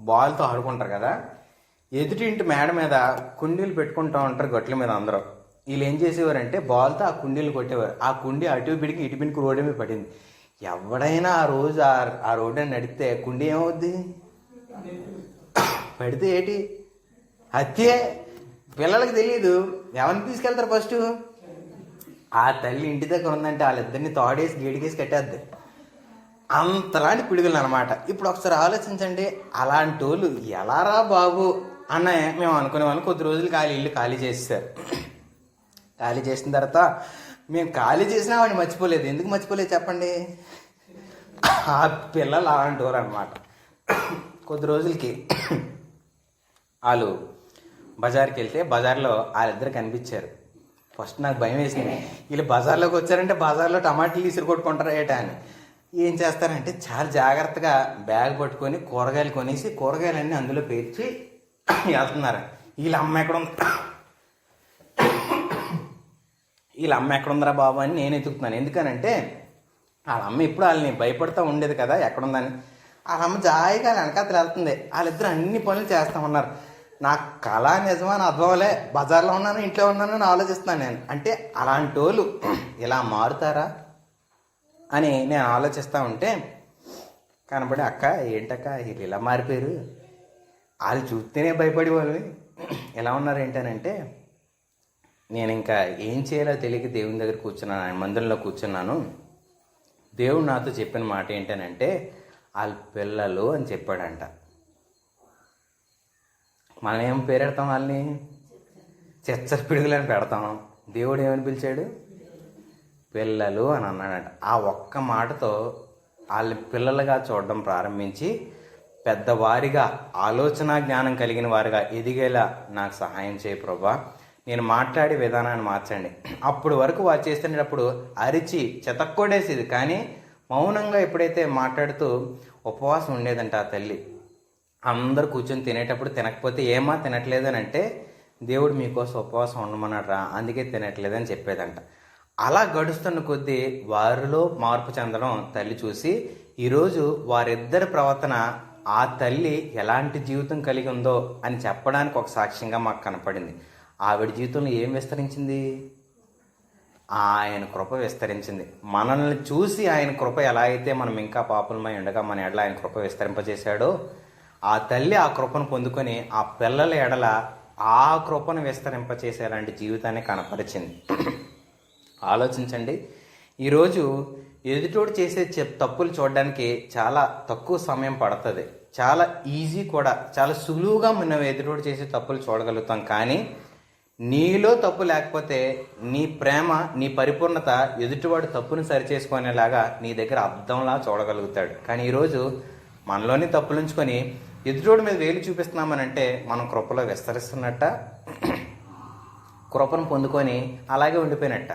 బాల్తో ఆడుకుంటారు కదా, ఎదుటింటి మేడ మీద కుండీలు పెట్టుకుంటూ ఉంటారు గట్ల మీద అందరూ. వీళ్ళు ఏం చేసేవారంటే బాల్తో ఆ కుండీలు కొట్టేవారు. ఆ కుండీ అటు పిడికి ఇటు పిడికి రోడ్డు మీద పడింది. ఎవడైనా ఆ రోజు ఆ రోడ్డు నడిస్తే కుండీ ఏమవుద్ది? పడితే ఏంటి హత్యే. పిల్లలకి తెలియదు, ఎవరిని తీసుకెళ్తారు ఫస్ట్? ఆ తల్లి ఇంటి దగ్గర ఉందంటే వాళ్ళిద్దరిని తోడేసి గేడికేసి కట్టేద్ది. అంతలాంటి పిడుగులు అనమాట. ఇప్పుడు ఒకసారి ఆలోచించండి, అలాంటి వాళ్ళు ఎలారా బాబు అన్న మేము అనుకునేవాళ్ళం. కొద్ది రోజులు ఇల్లు ఖాళీ చేసేసారు. ఖాళీ చేసిన తర్వాత మేము ఖాళీ చేసినా వాడిని మర్చిపోలేదు. ఎందుకు మర్చిపోలేదు చెప్పండి? ఆ పిల్లలు అలాంటి వారు అనమాట. కొద్ది రోజులకి వాళ్ళు బజార్కి వెళ్తే బజార్లో వాళ్ళిద్దరు కనిపించారు. ఫస్ట్ నాకు భయం వేసింది, వీళ్ళు బజార్లోకి వచ్చారంటే బజార్లో టమాటాలు తీసుకు కొట్టుకుంటారా ఏటా అని. ఏం చేస్తారంటే చాలా జాగ్రత్తగా బ్యాగ్ పట్టుకొని కూరగాయలు కొనేసి కూరగాయలన్నీ అందులో పేర్చి వెళ్తున్నారు. వీళ్ళ అమ్మ ఎక్కడుందరా బాబు అని నేను ఎత్తుకుతున్నాను. ఎందుకనంటే వాళ్ళ అమ్మ ఇప్పుడు వాళ్ళని భయపడుతూ ఉండేది కదా ఎక్కడుందని. వాళ్ళ అమ్మ జాయిగా వెనకాతలు వెళ్తుంది. వాళ్ళిద్దరు అన్ని పనులు చేస్తూ ఉన్నారు. నాకు కళ నిజమా అని అర్థమలే, బజార్లో ఉన్నాను ఇంట్లో ఉన్నాను అని ఆలోచిస్తున్నాను నేను. అంటే అలాంటి వాళ్ళు ఇలా మారుతారా అని నేను ఆలోచిస్తూ ఉంటే కనబడి, అక్క ఏంటక్క వీళ్ళు ఇలా మారిపోయారు, వాళ్ళు చూస్తేనే భయపడి వాళ్ళు ఎలా ఉన్నారు ఏంటనంటే, నేను ఇంకా ఏం చేయాలో తెలియక దేవుని దగ్గర కూర్చున్నాను, ఆయన మందిరంలో కూర్చున్నాను. దేవుడు నాతో చెప్పిన మాట ఏంటనంటే వాళ్ళ పిల్లలు అని చెప్పాడంట. మనం ఏం పేరెడతాం వాళ్ళని? చెచ్చర పిడుగులని పెడతాం. దేవుడు ఏమని పిలిచాడు? పిల్లలు అని అన్నాడంట. ఆ ఒక్క మాటతో వాళ్ళని పిల్లలుగా చూడడం ప్రారంభించి పెద్దవారిగా ఆలోచన జ్ఞానం కలిగిన వారిగా ఎదిగేలా నాకు సహాయం చేయి ప్రభా, నేను మాట్లాడే విధానాన్ని మార్చండి. అప్పుడు వరకు వారు చేస్తున్నప్పుడు అరిచి చెతక్కొడేసేది, కానీ మౌనంగా ఎప్పుడైతే మాట్లాడుతూ ఉపవాసం ఉండేదంట ఆ తల్లి. అందరూ కూర్చొని తినేటప్పుడు తినకపోతే ఏమా తినట్లేదు అని అంటే, దేవుడు మీకోసం ఉపవాసం ఉండమన్నాడు రా, అందుకే తినట్లేదని చెప్పేదంట. అలా గడుస్తున్న కొద్దీ వారిలో మార్పు చెందడం తల్లి చూసి ఈరోజు వారిద్దరి ప్రవర్తన ఆ తల్లి ఎలాంటి జీవితం కలిగి ఉందో అని చెప్పడానికి ఒక సాక్ష్యంగా మాకు కనపడింది. ఆవిడ జీవితంలో ఏం విస్తరించింది? ఆయన కృప విస్తరించింది. మనల్ని చూసి ఆయన కృప ఎలా అయితే మనం ఇంకా పాపులమై ఉండగా మన ఎడల ఆయన కృప విస్తరింపజేశాడో, ఆ తల్లి ఆ కృపను పొందుకొని ఆ పిల్లల ఎడల ఆ కృపను విస్తరింపచేసేలాంటి జీవితాన్ని కనపరిచింది. ఆలోచించండి, ఈరోజు ఎదుటోడు చేసే తప్పులు చూడడానికి చాలా తక్కువ సమయం పడుతుంది, చాలా ఈజీ కూడా, చాలా సులువుగా మనం ఎదుటోడు చేసే తప్పులు చూడగలుగుతాం. కానీ నీలో తప్పు లేకపోతే నీ ప్రేమ, నీ పరిపూర్ణత ఎదుటివాడు తప్పును సరిచేసుకునేలాగా నీ దగ్గర అద్దంలా చూడగలుగుతాడు. కానీ ఈరోజు మనలోని తప్పులుంచుకొని ఎదుటోడి మీద వేలు చూపిస్తున్నామనంటే మనం కృపలో విస్తరిస్తున్నట్ట, కృపను పొందుకొని అలాగే ఉండిపోయినట్ట.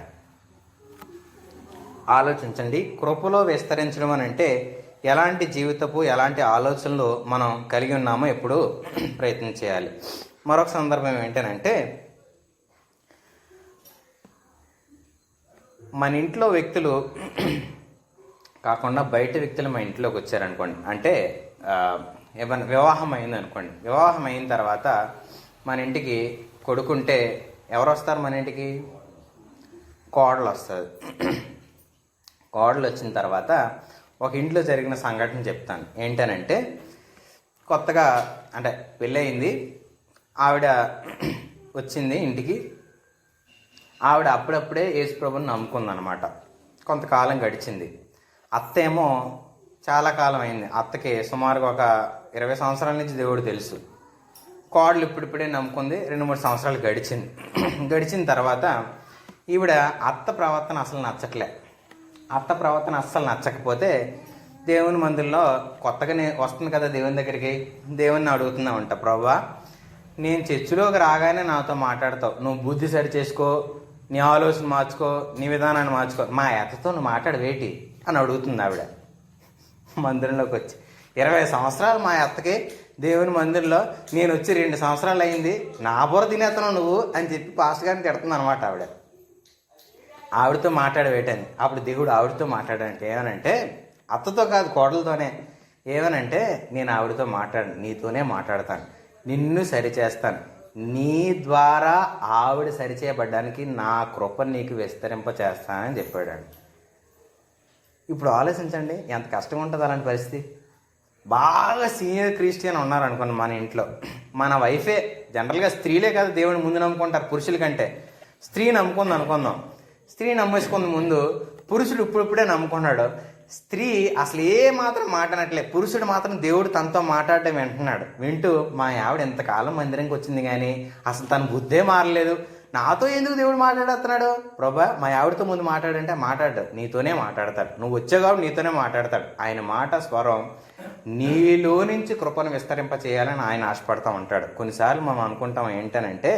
ఆలోచించండి, కృపలో విస్తరించడం అని అంటే ఎలాంటి జీవితపు ఎలాంటి ఆలోచనలు మనం కలిగి ఉన్నామో ఎప్పుడు ప్రయత్నం చేయాలి. మరొక సందర్భం ఏంటంటే, మన ఇంట్లో వ్యక్తులు కాకుండా బయట వ్యక్తులు మన ఇంట్లోకి వచ్చారనుకోండి, అంటే ఏమన్నా వివాహం అయింది అనుకోండి. వివాహం అయిన తర్వాత మన ఇంటికి కొడుకుంటే ఎవరు వస్తారు? మన ఇంటికి కోడలు వస్తుంది. కోడలు వచ్చిన తర్వాత ఒక ఇంట్లో జరిగిన సంఘటన చెప్తాను. ఏంటనంటే, కొత్తగా అంటే పెళ్ళయింది, ఆవిడ వచ్చింది ఇంటికి. ఆవిడ అప్పుడప్పుడే యేసుప్రభుని నమ్ముకుందనమాట. కొంతకాలం గడిచింది. అత్త ఏమో చాలా కాలం అయింది, అత్తకి సుమారుగా ఒక 20 సంవత్సరాల నుంచి దేవుడు తెలుసు. కోడలు ఇప్పుడిప్పుడే నమ్ముకుంది, 2-3 సంవత్సరాలు గడిచింది. గడిచిన తర్వాత ఈవిడ అత్త ప్రవర్తన అసలు నచ్చట్లే. అత్త ప్రవర్తన అస్సలు నచ్చకపోతే దేవుని మందిరంలో కొత్తగానే వస్తుంది కదా దేవుని దగ్గరికి, దేవుణ్ణి అడుగుతున్నామంట, ప్రభువా నేను చర్చిలోకి రాగానే నాతో మాట్లాడతావు, నువ్వు బుద్ధి సరి చేసుకో, నీ ఆలోచన మార్చుకో, నీ విధానాన్ని మార్చుకో. మా అత్తతో నువ్వు మాట్లాడవేటి అని అడుగుతుంది ఆవిడ మందిరంలోకి వచ్చి. 20 సంవత్సరాలు మా అత్తకి దేవుని మందిరంలో, నేను వచ్చి 2 సంవత్సరాలు అయింది, నా బుర్ర తినేస్తున్నావు నువ్వు అని చెప్పి పాస్టర్ గారిని తిడుతుంది అనమాట ఆవిడ. ఆవిడతో మాట్లాడవేటని. అప్పుడు దేవుడు ఆవిడతో మాట్లాడంటే ఏమనంటే, అత్తతో కాదు కోడలతోనే. ఏమనంటే, నేను ఆవిడతో నీతోనే మాట్లాడతాను, నిన్ను సరిచేస్తాను, నీ ద్వారా ఆవిడ సరిచేయబడ్డానికి నా కృప నీకు విస్తరింప చేస్తానని చెప్పాడు. ఇప్పుడు ఆలోచించండి, ఎంత కష్టంగా ఉంటుంది అలాంటి పరిస్థితి. బాగా సీనియర్ క్రిస్టియన్ ఉన్నారనుకోండి మన ఇంట్లో, మన వైఫే, జనరల్గా స్త్రీలే కదా దేవుని ముందు నమ్ముకుంటారు పురుషుల కంటే. స్త్రీ నమ్ముకుంది అనుకుందాం, స్త్రీ నమ్మేసుకుంది ముందు, పురుషుడు ఇప్పుడిప్పుడే నమ్ముకున్నాడు. స్త్రీ అసలు ఏ మాత్రం మాట్లాడట్లే, పురుషుడు మాత్రం దేవుడు తనతో మాట్లాడడం వింటూ మా ఆవిడ ఎంతకాలం మందిరంకి వచ్చింది కానీ అసలు తన బుద్ధే మారలేదు, నాతో ఎందుకు దేవుడు మాట్లాడుతున్నాడు? ప్రభా, మా ఆవిడతో ముందు మాట్లాడంటే మాట్లాడు, నీతోనే మాట్లాడతాడు, నువ్వు వచ్చావు కాబట్టి నీతోనే మాట్లాడతాడు. ఆయన మాట స్వరం నీలో నుంచి కృపను విస్తరింప చేయాలని ఆయన ఆశపడతా ఉంటాడు. కొన్నిసార్లు మనం అనుకుంటాం ఏంటనంటే,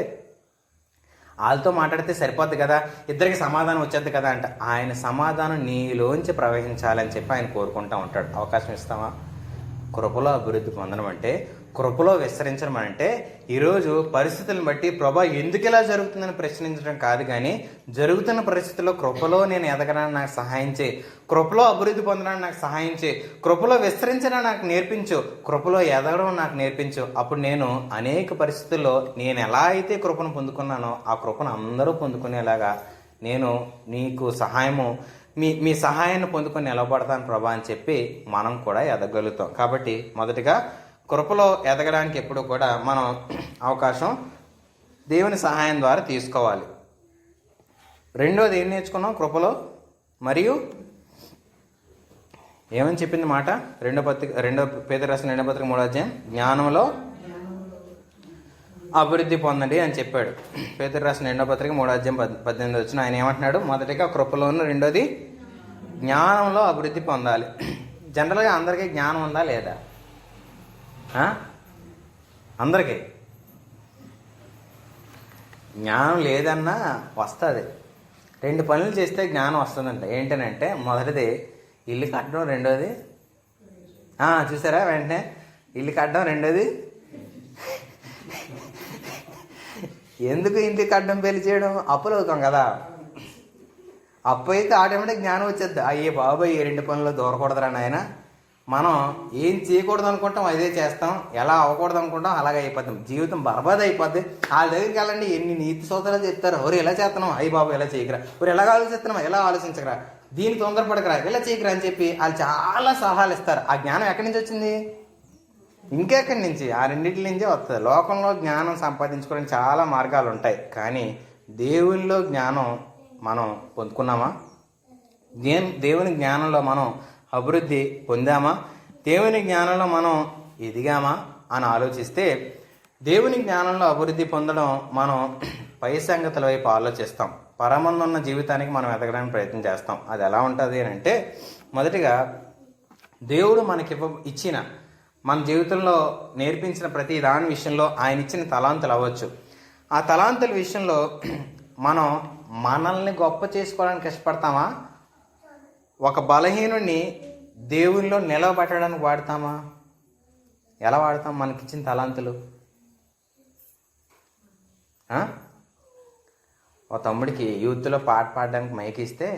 వాళ్ళతో మాట్లాడితే సరిపోద్ది కదా, ఇద్దరికి సమాధానం వచ్చేది కదా అంట. ఆయన సమాధానం నీలోంచి ప్రవహించాలని చెప్పి ఆయన కోరుకుంటూ ఉంటాడు. అవకాశం ఇస్తామా? కృపలో అభివృద్ధి పొందడం అంటే, కృపలో విస్తరించడం అంటే, ఈరోజు పరిస్థితులను బట్టి ప్రభా ఎందుకు ఇలా జరుగుతుందని ప్రశ్నించడం కాదు, కానీ జరుగుతున్న పరిస్థితుల్లో కృపలో నేను ఎదగడానికి నాకు సహాయం చేయి, కృపలో అభివృద్ధి పొందడానికి నాకు సహాయం చేయి, కృపలో విస్తరించడం నాకు నేర్పించు, కృపలో ఎదగడం నాకు నేర్పించు. అప్పుడు నేను అనేక పరిస్థితుల్లో నేను ఎలా అయితే కృపను పొందుకున్నానో ఆ కృపను అందరూ పొందుకునేలాగా నేను నీకు సహాయము మీ సహాయాన్ని పొందుకొని నిలబడతాను ప్రభా అని చెప్పి మనం కూడా ఎదగలుగుతాం. కాబట్టి మొదటిగా కృపలో ఎదగడానికి ఎప్పుడు కూడా మనం అవకాశం దేవుని సహాయం ద్వారా తీసుకోవాలి. రెండోది ఏం నేర్చుకున్నాం కృపలో? మరియు ఏమని చెప్పింది మాట? రెండో పేతురు రాసిన 2వ పత్రిక 3వ అధ్యాయం, జ్ఞానంలో అభివృద్ధి పొందండి అని చెప్పాడు. పేతురు రాసిన 2వ పత్రిక 3వ అధ్యాయం 18 వచ్చిన ఆయన ఏమంటున్నాడు? మొదటిగా కృపలోను, రెండోది జ్ఞానంలో అభివృద్ధి పొందాలి. జనరల్గా అందరికీ జ్ఞానం ఉందా లేదా? అందరికీ జ్ఞానం లేదన్నా వస్తుంది. 2 పనులు చేస్తే జ్ఞానం వస్తుందంట. ఏంటనంటే, మొదటిది ఇల్లు కట్టడం, రెండోది చూసారా వెంటనే ఇల్లు కట్టడం, రెండోది ఎందుకు ఇంటి కట్టడం పెళ్లి చేయడం? అప్పులు అవుతాం కదా. అప్పు అయితే ఆటోమేటిక్ జ్ఞానం వచ్చేద్ది. అయ్యే బాబాయ్, ఈ 2 పనులు దూరకూడదురా నాయన. మనం ఏం చేయకూడదు అనుకుంటాం అదే చేస్తాం, ఎలా అవ్వకూడదు అనుకుంటాం అలాగే అయిపోతాం, జీవితం బర్బాద్ అయిపోద్ది. వాళ్ళ దగ్గరికి వెళ్ళండి, ఎన్ని నీతి సూత్రాలు చెప్తారు. ఎవరు ఎలా చేస్తున్నాం, అయ్యి బాబు ఎలా చేయకరా, ఎవరు ఎలా ఆలోచిస్తున్నాం, ఎలా ఆలోచించకరా, దీన్ని తొందరపడకరా, ఎలా చేయకరా అని చెప్పి వాళ్ళు చాలా సలహాలు ఇస్తారు. ఆ జ్ఞానం ఎక్కడి నుంచి వచ్చింది? ఇంకెక్కడి నుంచి? ఆ రెండింటి నుంచే వస్తుంది. లోకంలో జ్ఞానం సంపాదించుకోవడానికి చాలా మార్గాలు ఉంటాయి, కానీ దేవునిలో జ్ఞానం మనం పొందుకున్నామా? దేవుని జ్ఞానంలో మనం అభివృద్ధి పొందామా? దేవుని జ్ఞానంలో మనం ఎదిగామా అని ఆలోచిస్తే, దేవుని జ్ఞానంలో అభివృద్ధి పొందడం మనం పై సంగతుల వైపు ఆలోచిస్తాం. పరమందున్న జీవితానికి మనం ఎదగడానికి ప్రయత్నం చేస్తాం. అది ఎలా ఉంటుంది అని అంటే, మొదటిగా దేవుడు మనకి ఇచ్చిన, మన జీవితంలో నేర్పించిన ప్రతి దాని విషయంలో ఆయన ఇచ్చిన తలాంతులు అవ్వచ్చు. ఆ తలాంతుల విషయంలో మనం మనల్ని గొప్ప చేసుకోవడానికి ఇష్టపడతామా? ఒక బలహీనుడిని దేవునిలో నిలవబెట్టడానికి వాడతామా? ఎలా వాడతాం మనకిచ్చిన తలాంతులు? ఒక తమ్ముడికి యూత్లో పాట పాడడానికి మైక్ ఇస్తే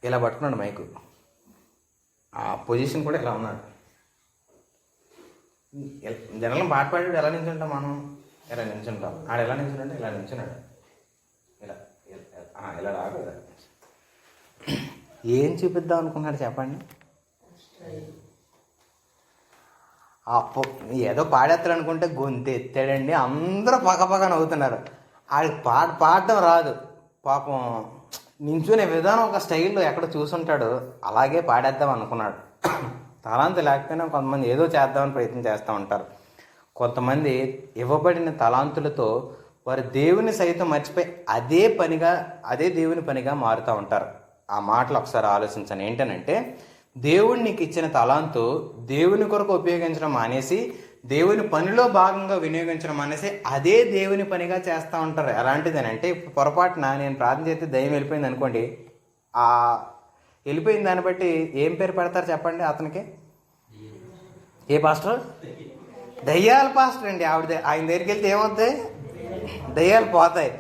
ఇలా పట్టుకున్నాడు మైకు. ఆ పొజిషన్ కూడా ఇలా ఉన్నాడు. జనరల్గా పాట పాడాడు ఎలా నించుంటాం మనం? ఇలా నించుంటాం. ఆడు ఎలా నించుంటే ఇలా నించున్నాడు, ఇలా ఇలా రాదు. ఏం చూపిద్దాం అనుకున్నాడు చెప్పండి? ఏదో పాడేస్తాడు అనుకుంటే గొంతు ఎత్తాడండి, అందరూ పక్కపక్క నవ్వుతున్నారు. ఆడికి పాడడం రాదు పాపం. నించునే విధానం ఒక స్టైల్లో ఎక్కడ చూసుంటాడు, అలాగే పాడేద్దాం అనుకున్నాడు. తలాంతు లేకపోయినా కొంతమంది ఏదో చేద్దామని ప్రయత్నం చేస్తూ ఉంటారు. కొంతమంది ఇవ్వబడిన తలాంతులతో వారు దేవుని సైతం మర్చిపోయి అదే దేవుని పనిగా మారుతూ ఉంటారు. ఆ మాటలు ఒకసారి ఆలోచించండి. ఏంటనంటే, దేవుడు నీకు ఇచ్చిన తలాంతు దేవుని కొరకు ఉపయోగించడం మానేసి దేవుని పనిలో భాగంగా వినియోగించడం అనేసి అదే దేవుని పనిగా చేస్తూ ఉంటారు. ఎలాంటిదని ఇప్పుడు పొరపాటున నేను ప్రార్థన చేస్తే దయ్యం వెళ్ళిపోయింది అనుకోండి, ఆ వెళ్ళిపోయిన దాన్ని బట్టి ఏం పేరు పెడతారు చెప్పండి అతనికి? ఏ పాస్టర్? దయ్యాల పాస్టర్ అండి. ఆయన దగ్గరికి వెళ్తే ఏమవుతాయి? దయ్యాలు పోతాయి.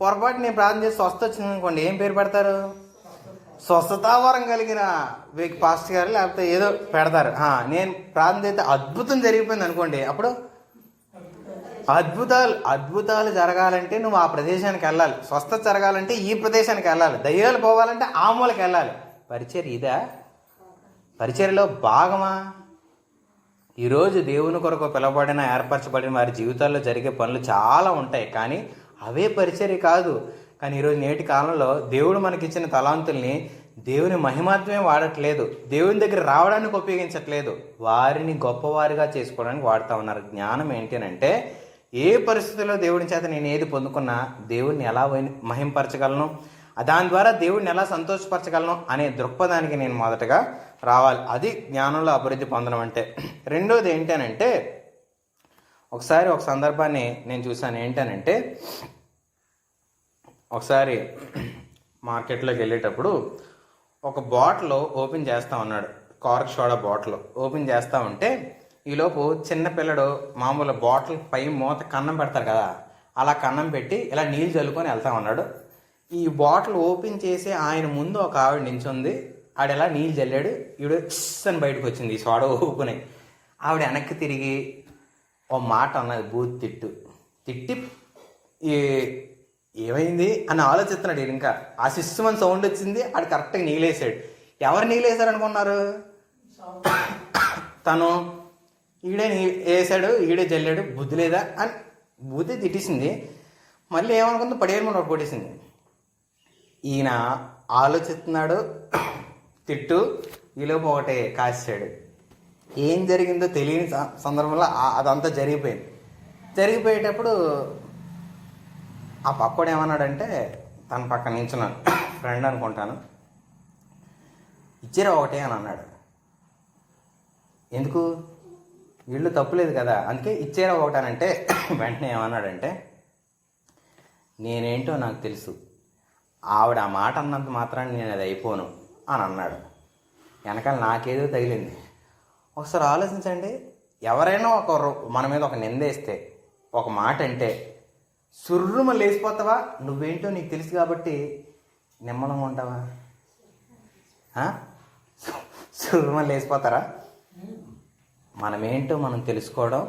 పొరపాటు నేను ప్రార్థన చేసి స్వస్థ వచ్చింది అనుకోండి, ఏం పేరు పెడతారు? స్వస్థతావరం కలిగిన పాస్టర్ గారు లేకపోతే ఏదో పెడతారు. నేను ప్రార్థన చేస్తే అద్భుతం జరిగిపోయింది అనుకోండి, అప్పుడు అద్భుతాలు జరగాలంటే నువ్వు ఆ ప్రదేశానికి వెళ్ళాలి, స్వస్థత జరగాలంటే ఈ ప్రదేశానికి వెళ్ళాలి, దయ్యాలు పోవాలంటే ఆ మూలకి వెళ్ళాలి. పరిచర్య ఇదా? పరిచర్యలో భాగమా? ఈరోజు దేవుని కొరకు పిలవబడిన ఏర్పరచబడిన వారి జీవితాల్లో జరిగే పనులు చాలా ఉంటాయి, కానీ అవే పరిచర్య కాదు. కానీ ఈరోజు నేటి కాలంలో దేవుడు మనకిచ్చిన తలాంతుల్ని దేవుని మహిమాత్మే వాడట్లేదు, దేవుని దగ్గర రావడానికి ఉపయోగించట్లేదు, వారిని గొప్పవారిగా చేసుకోవడానికి వాడుతూ ఉన్నారు. జ్ఞానం ఏంటి అంటే ఏ పరిస్థితుల్లో దేవుని చేత నేను ఏది పొందుకున్నా దేవుడిని ఎలా మహింపరచగలను, దాని ద్వారా దేవుడిని ఎలా సంతోషపరచగలను అనే దృక్పథానికి నేను మొదటగా రావాలి. అది జ్ఞానంలో అభివృద్ధి పొందడం అంటే. రెండోది ఏంటనంటే, ఒకసారి ఒక సందర్భాన్ని నేను చూశాను. ఏంటనంటే, ఒకసారి మార్కెట్లోకి వెళ్ళేటప్పుడు ఒక బాటిల్ ఓపెన్ చేస్తూ ఉన్నాడు, కార్క్ సోడా బాటిల్ ఓపెన్ చేస్తూ ఉంటే ఈలోపు చిన్న పిల్లడు మామూలు బాటిల్ పై మూత కన్నం పెడతారు కదా, అలా కన్నం పెట్టి ఇలా నీళ్ళు చల్లుకొని వెళ్తా ఉన్నాడు. ఈ బాటిల్ ఓపెన్ చేసి ఆయన ముందు ఒక ఆవిడ నించుంది. ఆవిడ ఎలా నీళ్ళు చల్లాడు, ఈవిడ అని బయటకు వచ్చింది ఈ సోడా ఓపెన్ అయ్యి. ఆవిడ వెనక్కి తిరిగి ఓ మాట అన్నది, బూత్ తిట్టి ఏమైంది అని ఆలోచిస్తున్నాడు. ఇంకా ఆ సిస్టమ్ సౌండ్ వచ్చింది, ఆడు కరెక్ట్గా నీళ్ళేసాడు. ఎవరు నీళ్ళేసాడు అనుకున్నారు? తను. ఈడే వేసాడు, ఈడే జల్లాడు, బుద్ధి లేదా అని బుద్ధి తిట్టేసింది. మళ్ళీ ఏమనుకుందో పడేయమని ఒకటి కొట్టేసింది. ఈయన ఆలోచిస్తున్నాడు, తిట్టు, ఈలోపు ఒకటి కాసాడు. ఏం జరిగిందో తెలియని సందర్భంలో అదంతా జరిగిపోయేటప్పుడు ఆ పక్కోడు ఏమన్నాడంటే, తన పక్కన నించున్నాను, ఫ్రెండ్ అనుకుంటాను, ఇచ్చారా ఒకటే అని అన్నాడు. ఎందుకు? వీళ్ళు తప్పులేదు కదా, అందుకే ఇచ్చారా ఒకటానంటే వెంటనే ఏమన్నాడంటే, నేనేంటో నాకు తెలుసు, ఆవిడ ఆ మాట అన్నంత మాత్రాన్ని నేను అది అయిపోను అని అన్నాడు. వెనకాల నాకేదో తగిలింది. ఒకసారి ఆలోచించండి, ఎవరైనా మన మీద ఒక నిందేస్తే, ఒక మాట అంటే సుర్రుమ లేచిపోతావా? నువ్వేంటో నీకు తెలుసు కాబట్టి నిమ్మలంగా ఉంటావా? సుర్రుమ లేచిపోతారా? మనమేంటో మనం తెలుసుకోవడం,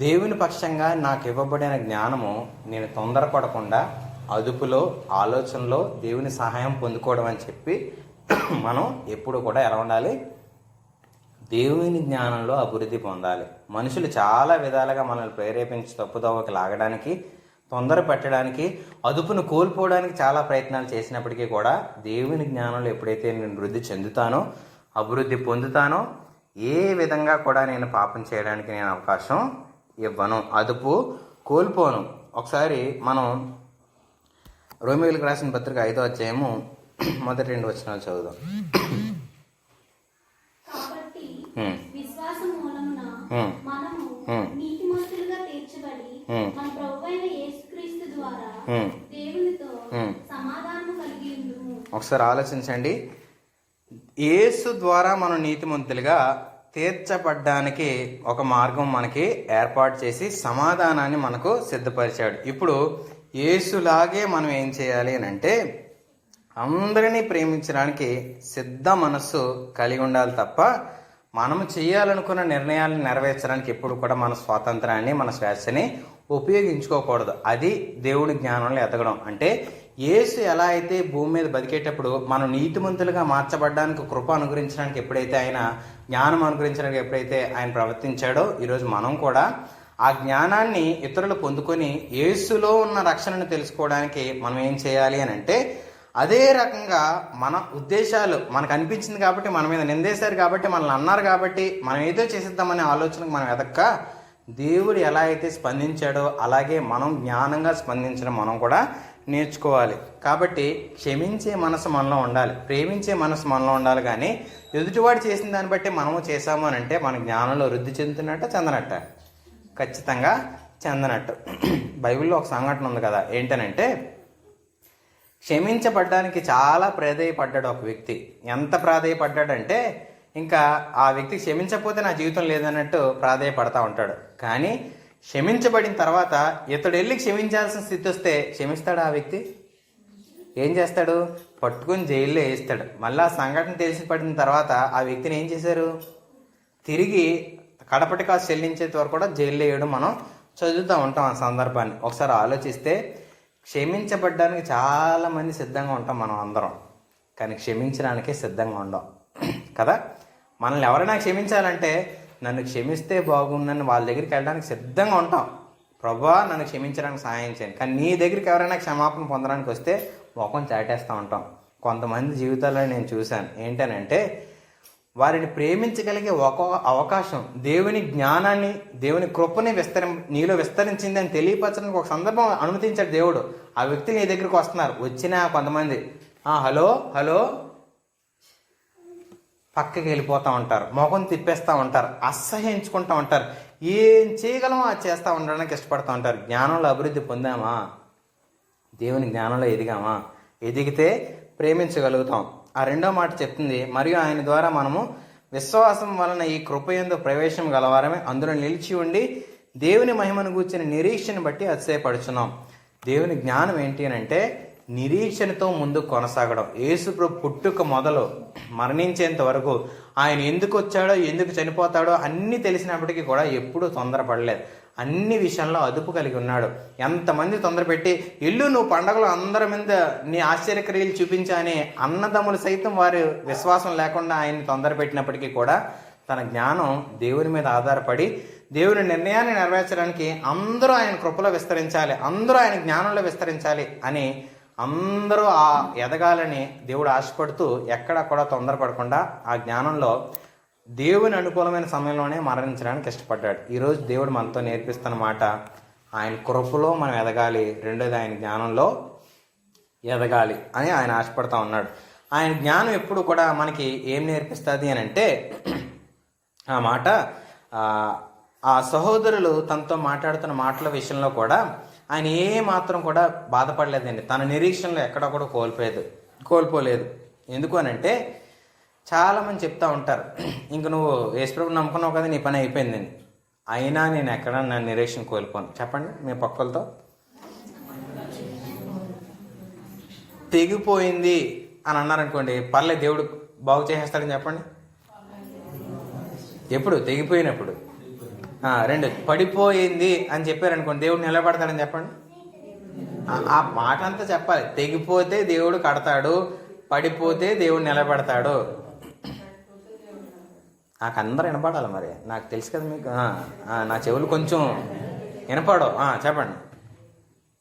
దేవుని పక్షంగా నాకు ఇవ్వబడిన జ్ఞానము నేను తొందరపడకుండా అదుపులో, ఆలోచనలో దేవుని సహాయం పొందుకోవడం అని చెప్పి మనం ఎప్పుడు కూడా ఎలా ఉండాలి? దేవుని జ్ఞానంలో అభివృద్ధి పొందాలి. మనుషులు చాలా విధాలుగా మనల్ని ప్రేరేపించి తప్పుదోవకి లాగడానికి, తొందర పెట్టడానికి, అదుపును కోల్పోవడానికి చాలా ప్రయత్నాలు చేసినప్పటికీ కూడా దేవుని జ్ఞానంలో ఎప్పుడైతే నేను వృద్ధి చెందుతానో, అభివృద్ధి పొందుతానో, ఏ విధంగా కూడా నేను పాపం చేయడానికి నేను అవకాశం ఇవ్వను, అదుపు కోల్పోను. ఒకసారి మనం రోమీయులకు రాసిన పత్రిక 5వ అధ్యాయము మొదటి 2 వచనాలు చదువుదాం. కాబట్టి విశ్వాసం మూలమున మనము నీతిమంతులుగా తీర్చబడి మన ప్రభువైన యేసుక్రీస్తు ద్వారా దేవునితో సమాధానము కలిగి ఉండుము. ఒకసారి ఆలోచించండి. యేసు ద్వారా మనం నీతిమంతులుగా తీర్చబడ్డానికి ఒక మార్గం మనకి ఏర్పాటు చేసి సమాధానాన్ని మనకు సిద్ధపరిచాడు. ఇప్పుడు యేసులాగే మనం ఏం చేయాలి అని అంటే, అందరినీ ప్రేమించడానికి సిద్ధ మనస్సు కలిగి ఉండాలి తప్ప మనము చేయాలనుకున్న నిర్ణయాలను నెరవేర్చడానికి ఎప్పుడు కూడా మన స్వాతంత్రాన్ని, మన స్వేచ్ఛని ఉపయోగించుకోకూడదు. అది దేవుడి జ్ఞానంలో ఎదగడం అంటే. యేసు ఎలా అయితే భూమి మీద బతికేటప్పుడు మనం నీతిమంతులుగా మార్చబడ్డానికి, కృప అనుగ్రహించడానికి ఎప్పుడైతే ఆయన, జ్ఞానం అనుగ్రహించడానికి ఎప్పుడైతే ఆయన ప్రవర్తించాడో, ఈరోజు మనం కూడా ఆ జ్ఞానాన్ని ఇతరులు పొందుకొని యేసులో ఉన్న రక్షణను తెలుసుకోవడానికి మనం ఏం చేయాలి అని అంటే, అదే రకంగా మన ఉద్దేశాలు మనకు అనిపించింది కాబట్టి, మన మీద నిందేశారు కాబట్టి, మనల్ని అన్నారు కాబట్టి మనం ఏదో చేసేద్దామనే ఆలోచనకు మనం ఎదక్క, దేవుడు ఎలా అయితే స్పందించాడో అలాగే మనం జ్ఞానంగా స్పందించడం మనం కూడా నేర్చుకోవాలి. కాబట్టి క్షమించే మనసు మనలో ఉండాలి, ప్రేమించే మనసు మనలో ఉండాలి. కానీ ఎదుటివాడు చేసిన దాన్ని బట్టి మనము చేసాము అని అంటే మన జ్ఞానంలో వృద్ధి చెందుతున్నట్ట చెందనట్ట? ఖచ్చితంగా చెందనట్టు. బైబిల్లో ఒక సంఘటన ఉంది కదా, ఏంటనంటే క్షమించబడ్డానికి చాలా ప్రాధేయపడ్డాడు ఒక వ్యక్తి. ఎంత ప్రాధేయపడ్డాడంటే ఇంకా ఆ వ్యక్తికి క్షమించకపోతే నా జీవితం లేదన్నట్టు ప్రాధేయపడతా ఉంటాడు. కానీ క్షమించబడిన తర్వాత ఇతడు వెళ్ళి క్షమించాల్సిన స్థితి వస్తే క్షమిస్తాడు ఆ వ్యక్తి? ఏం చేస్తాడు? పట్టుకుని జైల్లో వేస్తాడు. మళ్ళీ ఆ సంఘటన తెలిసి పడిన తర్వాత ఆ వ్యక్తిని ఏం చేశారు? తిరిగి కడపటి కాసు చెల్లించేంత వరకు కూడా జైల్లో వేయడం మనం చదువుతూ ఉంటాం ఆ సందర్భాన్ని. ఒకసారి ఆలోచిస్తే క్షమించబడ్డానికి చాలా మంది సిద్ధంగా ఉంటాం మనం అందరం, కానీ క్షమించడానికి సిద్ధంగా ఉండం కదా. మనల్ని ఎవరైనా క్షమించాలంటే నన్ను క్షమిస్తే బాగుందని వాళ్ళ దగ్గరికి వెళ్ళడానికి సిద్ధంగా ఉంటాం. ప్రభువా నన్ను క్షమించడానికి సహాయం చేయండి. కానీ నీ దగ్గరికి ఎవరైనా క్షమాపణ పొందడానికి వస్తే ముఖం చాటేస్తూ ఉంటాం. కొంతమంది జీవితాల్లో నేను చూశాను. ఏంటనంటే వారిని ప్రేమించగలిగే ఒక అవకాశం, దేవుని జ్ఞానాన్ని, దేవుని కృపని నీలో విస్తరించింది అని తెలియపరచడానికి ఒక సందర్భం అనుమతించాడు దేవుడు. ఆ వ్యక్తులు నీ దగ్గరికి వస్తున్నారు. వచ్చిన కొంతమంది హలో హలో పక్కకి వెళ్ళిపోతూ ఉంటారు, ముఖం తిప్పేస్తూ ఉంటారు, అసహ్యించుకుంటూ ఉంటారు. ఏం చేయగలమో అది చేస్తూ ఉండడానికి ఇష్టపడుతూ ఉంటారు. జ్ఞానంలో అభివృద్ధి పొందామా? దేవుని జ్ఞానంలో ఎదిగామా? ఎదిగితే ప్రేమించగలుగుతాం. ఆ రెండో మాట చెప్తుంది, మరియు ఆయన ద్వారా మనము విశ్వాసం వలన ఈ కృపయందు ప్రవేశం గలవారమే, అందులో నిలిచి ఉండి దేవుని మహిమను గూర్చిన నిరీక్షను బట్టి అతిశయపడుచున్నాం. దేవుని జ్ఞానం ఏంటి అని అంటే నిరీక్షణతో ముందు కొనసాగడం. యేసుప్రభు పుట్టుక మొదలు మరణించేంత వరకు ఆయన ఎందుకు వచ్చాడో, ఎందుకు చనిపోతాడో అన్నీ తెలిసినప్పటికీ కూడా ఎప్పుడూ తొందరపడలేదు. అన్ని విషయాల్లో అదుపు కలిగి ఉన్నాడు. ఎంతమంది తొందరపెట్టి ఇల్లు నువ్వు పండగలు అందరి మీద నీ ఆశ్చర్యక్రియలు చూపించని అన్నదమ్ములు సైతం వారి విశ్వాసం లేకుండా ఆయన్ని తొందరపెట్టినప్పటికీ కూడా తన జ్ఞానం దేవుని మీద ఆధారపడి దేవుని నిర్ణయాన్ని నెరవేర్చడానికి అందరూ ఆయన కృపలో విస్తరించాలి, అందరూ ఆయన జ్ఞానంలో విస్తరించాలి అని అందరూ ఆ ఎదగాలని దేవుడు ఆశపడుతూ ఎక్కడా కూడా తొందరపడకుండా ఆ జ్ఞానంలో దేవుని అనుకూలమైన సమయంలోనే మరణించడానికి ఇష్టపడ్డాడు. ఈరోజు దేవుడు మనతో నేర్పిస్తున్న మాట, ఆయన కృపలో మనం ఎదగాలి, రెండోది ఆయన జ్ఞానంలో ఎదగాలి అని ఆయన ఆశపడుతూ ఉన్నాడు. ఆయన జ్ఞానం ఎప్పుడు కూడా మనకి ఏం నేర్పిస్తుంది అని అంటే ఆ మాట ఆ సహోదరులు తనతో మాట్లాడుతున్న మాటల విషయంలో కూడా ఆయన ఏ మాత్రం కూడా బాధపడలేదండి. తన నిరీక్షణలో ఎక్కడా కూడా కోల్పోలేదు. ఎందుకు అని అంటే చాలామంది చెప్తా ఉంటారు, ఇంక నువ్వు యేసుప్రభుని నమ్ముకున్నావు కదా, నీ పని అయిపోయిందని. అయినా నేను ఎక్కడ నా నిరీక్షణ కోల్పోను. చెప్పండి మీ పక్కలతో. తెగిపోయింది అని అన్నారనుకోండి, పర్లేదు దేవుడు బాగు చేసేస్తాడని చెప్పండి. ఎప్పుడు? తెగిపోయినప్పుడు. రెండు, పడిపోయింది అని చెప్పారనుకోండి, దేవుడు నిలబడతాడని చెప్పండి. ఆ మాట అంతా చెప్పాలి. తెగిపోతే దేవుడు కడతాడు, పడిపోతే దేవుడు నిలబెడతాడు. నాకు అందరూ వినపడాలి. మరి నాకు తెలుసు కదా మీకు, నా చెవులు కొంచెం వినపడవు. చెప్పండి.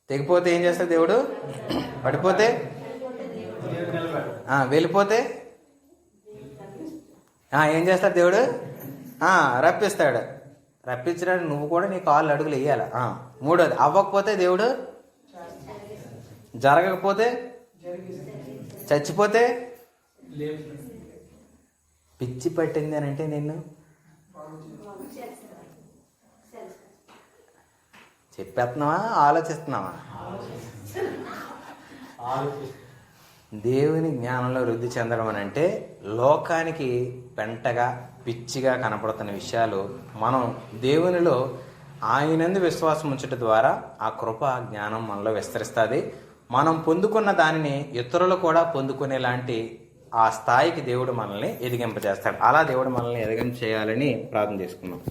తెగిపోతే ఏం చేస్తాడు దేవుడు? పడిపోతే వెళ్ళిపోతే ఏం చేస్తాడు దేవుడు? రప్పిస్తాడు. రప్పించడానికి నువ్వు కూడా నీ కాళ్ళు అడుగులు వేయాలి. మూడోది, అవ్వకపోతే దేవుడు, జరగకపోతే, చచ్చిపోతే, పిచ్చి పట్టింది అని అంటే నిన్ను చెప్పేస్తున్నావా, ఆలోచిస్తున్నావా? దేవుని జ్ఞానంలో వృద్ధి చెందడం అని అంటే లోకానికి పెంటగా పిచ్చిగా కనపడుతున్న విషయాలు మనం దేవునిలో ఆయనందు విశ్వాసం ఉంచడం ద్వారా ఆ కృప జ్ఞానం మనలో విస్తరిస్తుంది. మనం పొందుకున్న దానిని ఇతరులు కూడా పొందుకునేలాంటి ఆ స్థాయికి దేవుడు మనల్ని ఎదిగింపజేస్తాడు. అలా దేవుడు మనల్ని ఎదిగింప చేయాలని ప్రార్థన చేసుకున్నాం.